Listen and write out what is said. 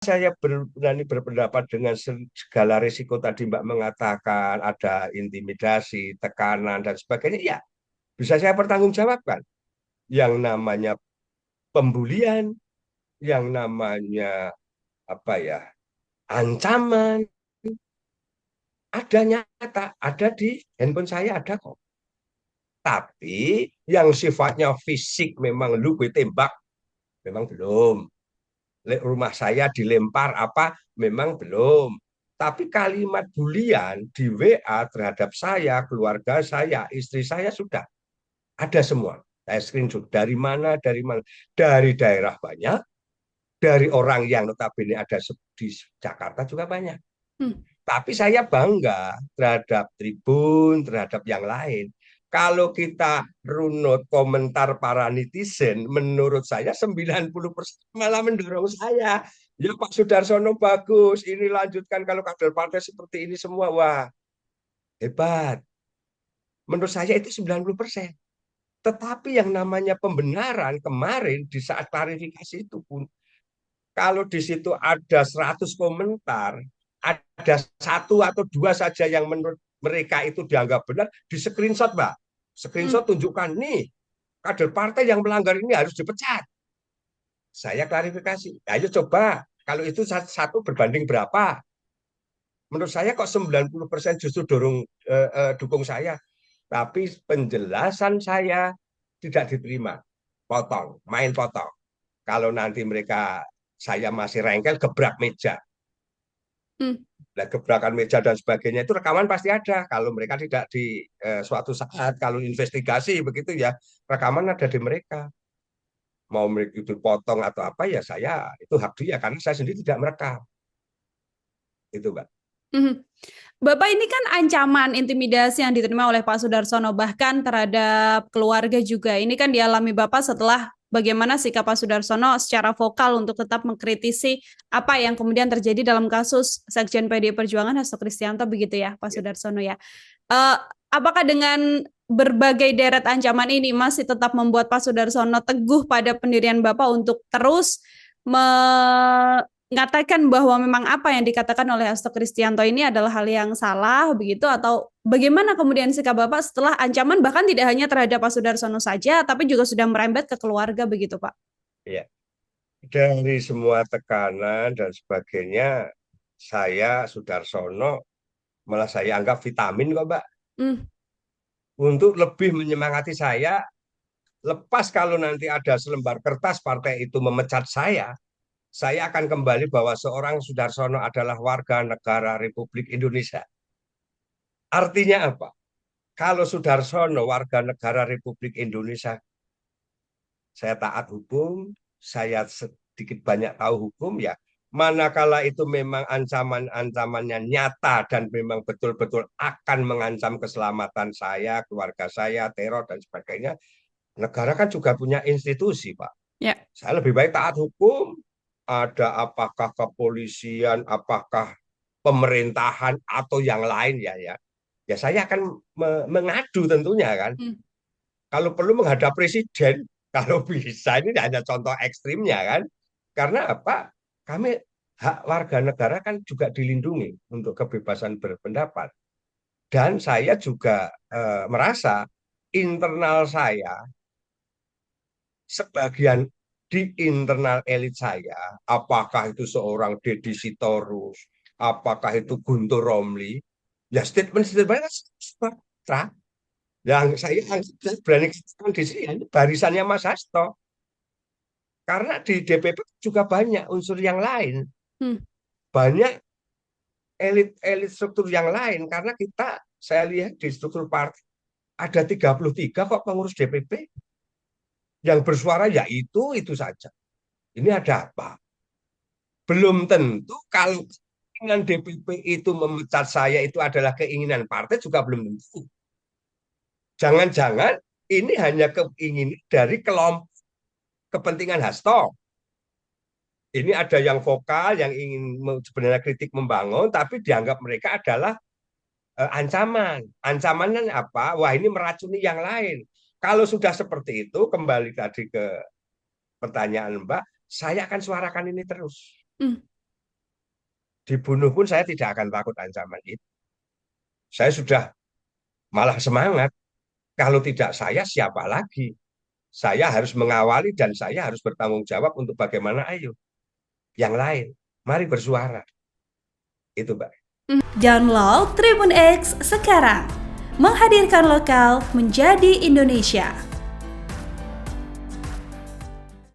saya berani berpendapat dengan segala risiko tadi Mbak mengatakan ada intimidasi, tekanan dan sebagainya, ya bisa saya pertanggungjawabkan. Yang namanya pembulian, yang namanya apa ya, ancaman, ada nyata, ada di handphone saya ada kok. Tapi yang sifatnya fisik memang lu gue tembak, memang belum. Rumah saya dilempar apa, memang belum. Tapi kalimat bulian di WA terhadap saya, keluarga saya, istri saya sudah ada semua. Saya screenshot dari mana, dari mana. Dari daerah banyak, dari orang yang notabene ada di Jakarta juga banyak. Hmm. Tapi saya bangga terhadap Tribun, terhadap yang lain. Kalau kita runut komentar para netizen, menurut saya 90% malah mendorong saya. Ya Pak Sudarsono bagus, ini lanjutkan kalau kader partai seperti ini semua. Wah, hebat. Menurut saya itu 90%. Tetapi yang namanya pembenaran kemarin di saat klarifikasi itu pun, kalau di situ ada 100 komentar, ada satu atau dua saja yang menurut mereka itu dianggap benar, di screenshot, Mbak. Hmm. Screenshot tunjukkan nih, kader partai yang melanggar ini harus dipecat. Saya klarifikasi. Ayo coba, kalau itu satu berbanding berapa? Menurut saya kok 90% justru dukung saya. Tapi penjelasan saya tidak diterima. Potong, main potong. Kalau nanti mereka saya masih rengkel, gebrak meja. Hmm. Nah, gebrakan meja dan sebagainya itu rekaman pasti ada. Kalau mereka tidak di suatu saat, kalau investigasi begitu ya, rekaman ada di mereka. Mau mereka itu potong atau apa ya saya itu hak dia karena saya sendiri tidak merekam. Itu, Mbak. Hmm. Bapak ini kan ancaman intimidasi yang diterima oleh Pak Sudarsono bahkan terhadap keluarga juga. Ini kan dialami Bapak setelah bagaimana sikap Pak Sudarsono secara vokal untuk tetap mengkritisi apa yang kemudian terjadi dalam kasus Sekjen PDI Perjuangan Hasto Kristianto begitu ya Pak Ya. Sudarsono ya. Eh, apakah dengan berbagai deret ancaman ini masih tetap membuat Pak Sudarsono teguh pada pendirian Bapak untuk terus mengatakan bahwa memang apa yang dikatakan oleh Hasto Kristianto ini adalah hal yang salah begitu atau bagaimana kemudian sikap Bapak setelah ancaman bahkan tidak hanya terhadap Pak Sudarsono saja tapi juga sudah merembet ke keluarga begitu Pak? Ya. Dari semua tekanan dan sebagainya, saya Sudarsono malah saya anggap vitamin kok, Mbak. Hmm. Untuk lebih menyemangati saya, lepas kalau nanti ada selembar kertas partai itu memecat saya akan kembali bahwa seorang Sudarsono adalah warga negara Republik Indonesia. Artinya apa? Kalau Sudarsono warga negara Republik Indonesia, saya taat hukum, saya sedikit banyak tahu hukum ya. Manakala itu memang ancaman-ancamannya nyata dan memang betul-betul akan mengancam keselamatan saya, keluarga saya, teror dan sebagainya, negara kan juga punya institusi, Pak. Ya. Saya lebih baik taat hukum, ada apakah kepolisian, apakah pemerintahan atau yang lain ya ya. Ya saya akan mengadu tentunya kan. Hmm. Kalau perlu menghadap presiden, kalau bisa ini hanya contoh ekstrimnya kan. Karena apa? Kami hak warga negara kan juga dilindungi untuk kebebasan berpendapat. Dan saya juga merasa internal saya sebagian di internal elit saya, apakah itu seorang Deddy Sitorus, apakah itu Guntur Romli, ya statement-statement suara yang saya berani katakan di sini ini barisannya Mas Hasto. Karena di DPP juga banyak unsur yang lain, Hmm. banyak elit-elit struktur yang lain. Karena kita, saya lihat di struktur partai, ada 33 kok pengurus DPP yang bersuara ya itu saja. Ini ada apa? Belum tentu kalau keinginan DPP itu memecat saya itu adalah keinginan partai juga belum tentu. Jangan-jangan ini hanya keinginan dari kelompok kepentingan Hasto. Ini ada yang vokal, yang ingin sebenarnya kritik membangun, tapi dianggap mereka adalah ancaman. Ancamannya apa? Wah ini meracuni yang lain. Kalau sudah seperti itu, kembali tadi ke pertanyaan Mbak, saya akan suarakan ini terus. Hmm. dibunuh pun saya tidak akan takut ancaman itu. Saya sudah malah semangat. Kalau tidak saya, siapa lagi? Saya harus mengawali dan saya harus bertanggung jawab untuk bagaimana, ayo. Yang lain, mari bersuara. Itu, Mbak. Download Tribun X sekarang. Menghadirkan lokal menjadi Indonesia.